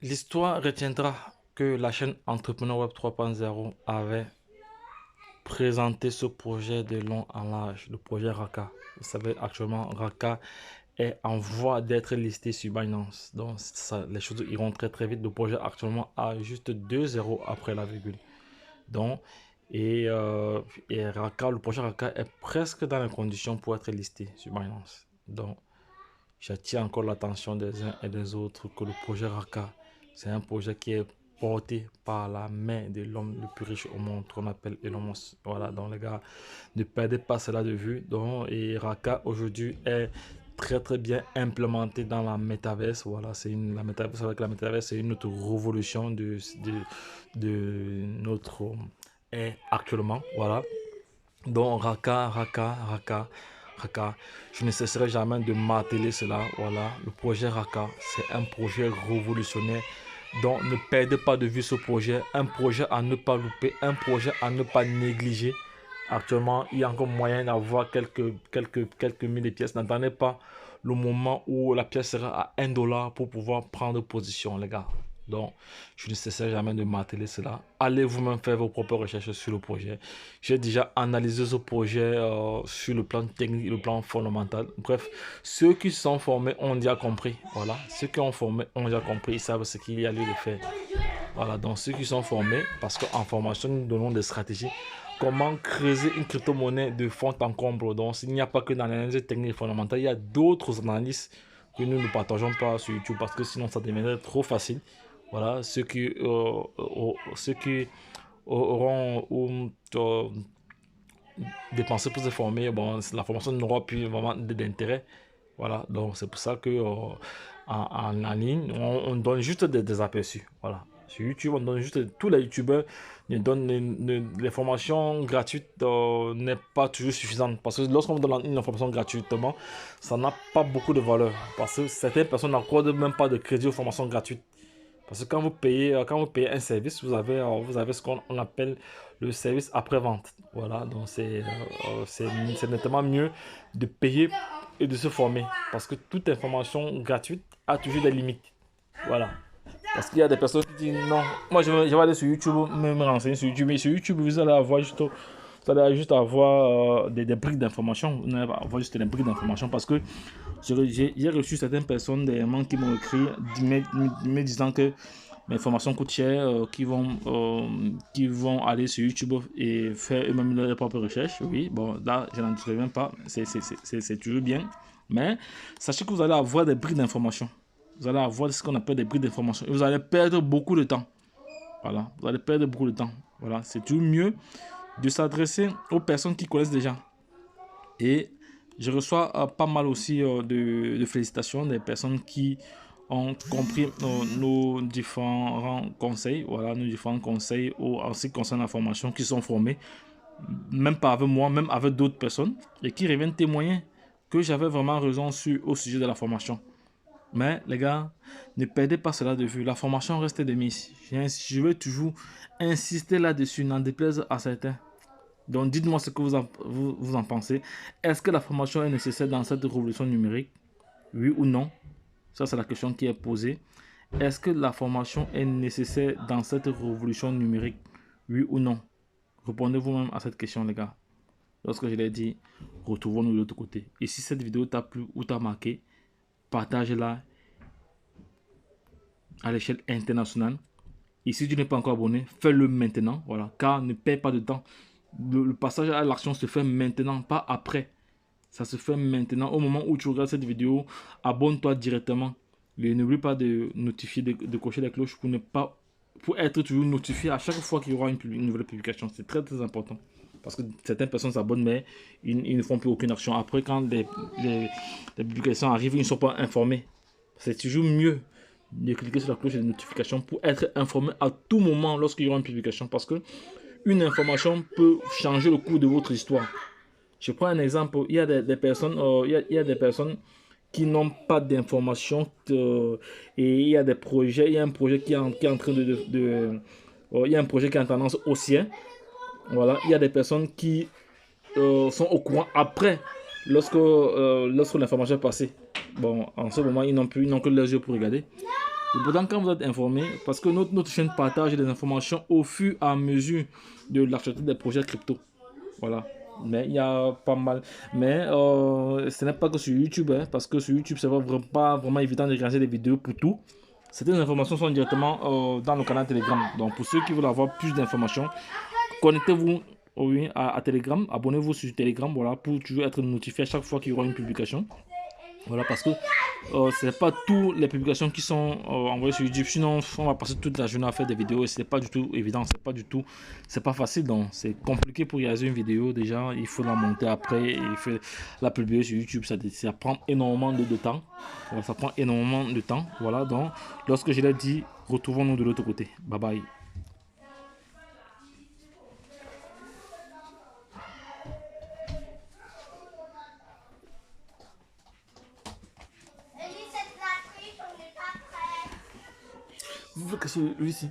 L'histoire retiendra que la chaîne Entrepreneur Web 3.0 avait présenté ce projet de long en large, le projet Raka. Vous savez, actuellement, Raka est en voie d'être listé sur Binance. Donc, les choses iront très très vite. Le projet actuellement a juste 2 zéros après la virgule. Donc, et, euh, et Raka, le projet Raka est presque dans les conditions pour être listé sur Binance. Donc, j'attire encore l'attention des uns et des autres que le projet Raka, c'est un projet qui est porté par la main de l'homme le plus riche au monde, qu'on appelle Elon Musk. Voilà, donc les gars, ne perdez pas cela de vue. Donc, et Raka aujourd'hui est très très bien implémenté dans la métaverse. Voilà, la métaverse, avec la métaverse, c'est une autre révolution de notre ère actuellement. Voilà. Donc, Raka. Je ne cesserai jamais de marteler cela. Voilà, le projet Raka, c'est un projet révolutionnaire. Donc, ne perdez pas de vue ce projet. Un projet à ne pas louper, un projet à ne pas négliger. Actuellement, il y a encore moyen d'avoir quelques mille de pièces. N'attendez pas le moment où la pièce sera à 1 dollar pour pouvoir prendre position, les gars. Donc, je ne cesserai jamais de marteler cela. Allez vous-même faire vos propres recherches sur le projet. J'ai déjà analysé ce projet sur le plan technique, le plan fondamental. Bref, ceux qui sont formés ont déjà compris. Voilà, ceux qui ont formé ont déjà compris. Ils savent ce qu'il y a lieu de faire. Voilà, donc ceux qui sont formés, parce qu'en formation, nous donnons des stratégies. Comment creuser une crypto-monnaie de fond en comble. Donc, il n'y a pas que dans l'analyse technique fondamentale, il y a d'autres analyses que nous ne partageons pas sur YouTube parce que sinon ça deviendrait trop facile. Voilà, ceux qui auront dépensé pour se former, bon, la formation n'aura plus vraiment d'intérêt. Voilà, donc c'est pour ça que en ligne, on donne juste des aperçus. Voilà, sur YouTube, on donne juste tous les YouTubeurs nous donnent les formations gratuites n'est pas toujours suffisante parce que lorsqu'on donne une information gratuitement, ça n'a pas beaucoup de valeur parce que certaines personnes n'accordent même pas de crédit aux formations gratuites. Parce que quand vous payez un service, vous avez ce qu'on appelle le service après-vente. Voilà, donc c'est nettement mieux de payer et de se former. Parce que toute information gratuite a toujours des limites. Voilà. Parce qu'il y a des personnes qui disent non, moi je vais aller sur YouTube, me renseigner sur YouTube. Mais sur YouTube, vous allez juste avoir des briques d'informations. Vous n'allez pas avoir juste des briques d'informations parce que j'ai reçu certaines personnes, des gens qui m'ont écrit me disant que mes formations coûtent cher, qui vont aller sur YouTube et faire eux-mêmes leurs propres recherches. Oui, bon, là, je n'en reviens pas, c'est toujours bien. Mais sachez que vous allez avoir des briques d'informations. Vous allez avoir ce qu'on appelle des briques d'informations. Et vous allez perdre beaucoup de temps. Voilà, vous allez perdre beaucoup de temps. Voilà, c'est toujours mieux de s'adresser aux personnes qui connaissent déjà. Et je reçois pas mal aussi de félicitations des personnes qui ont compris nos différents conseils, voilà, nos différents conseils en ce qui concerne la formation, qui sont formés, même pas avec moi, même avec d'autres personnes, et qui reviennent témoigner que j'avais vraiment raison au sujet de la formation. Mais les gars, ne perdez pas cela de vue. La formation reste de mise. Je vais toujours insister là-dessus, n'en déplaise à certains. Donc dites-moi ce que vous en pensez. Est-ce que la formation est nécessaire dans cette révolution numérique? Oui ou non? Ça, c'est la question qui est posée. Est-ce que la formation est nécessaire dans cette révolution numérique? Oui ou non? Répondez vous-même à cette question, les gars. Lorsque je l'ai dit, retrouvons-nous de l'autre côté. Et si cette vidéo t'a plu ou t'a marqué, partage-la à l'échelle internationale. Et si tu n'es pas encore abonné, fais-le maintenant. Voilà, car ne perds pas de temps. Le passage à l'action se fait maintenant, pas après. Ça se fait maintenant. Au moment où tu regardes cette vidéo, abonne-toi directement. Et n'oublie pas de notifier, de cocher la cloche pour être toujours notifié à chaque fois qu'il y aura une nouvelle publication. C'est très très important. Parce que certaines personnes s'abonnent, mais ils ne font plus aucune action. Après, quand les publications arrivent, ils ne sont pas informés. C'est toujours mieux de cliquer sur la cloche de notification pour être informé à tout moment lorsqu'il y aura une publication. Parce que une information peut changer le cours de votre histoire. Je prends un exemple. Il y a des personnes, il y a des personnes qui n'ont pas d'informations et il y a des projets. Il y a un projet qui est en train il y a un projet qui est en tendance haussière. Voilà. Il y a des personnes qui sont au courant après lorsque l'information est passée. Bon, en ce moment, ils n'ont que leurs yeux pour regarder. Et pourtant, quand vous êtes informé, parce que notre chaîne partage des informations au fur et à mesure de l'actualité des projets crypto. Voilà. Mais il y a pas mal. Mais ce n'est pas que sur YouTube, hein, parce que sur YouTube, c'est pas vraiment évident de regarder des vidéos pour tout. Certaines informations sont directement dans le canal Telegram. Donc, pour ceux qui veulent avoir plus d'informations, connectez-vous oui, à Telegram. Abonnez-vous sur Telegram, voilà, pour toujours être notifié à chaque fois qu'il y aura une publication. Voilà, parce que ce n'est pas toutes les publications qui sont envoyées sur YouTube. Sinon, on va passer toute la journée à faire des vidéos et ce n'est pas du tout évident. C'est pas facile. Donc, c'est compliqué pour réaliser une vidéo. Déjà, il faut la monter après et il faut la publier sur YouTube. Ça prend énormément de temps. Voilà, ça prend énormément de temps. Voilà, donc, lorsque je l'ai dit, retrouvons-nous de l'autre côté. Bye bye. Vous voulez que ce lui ici?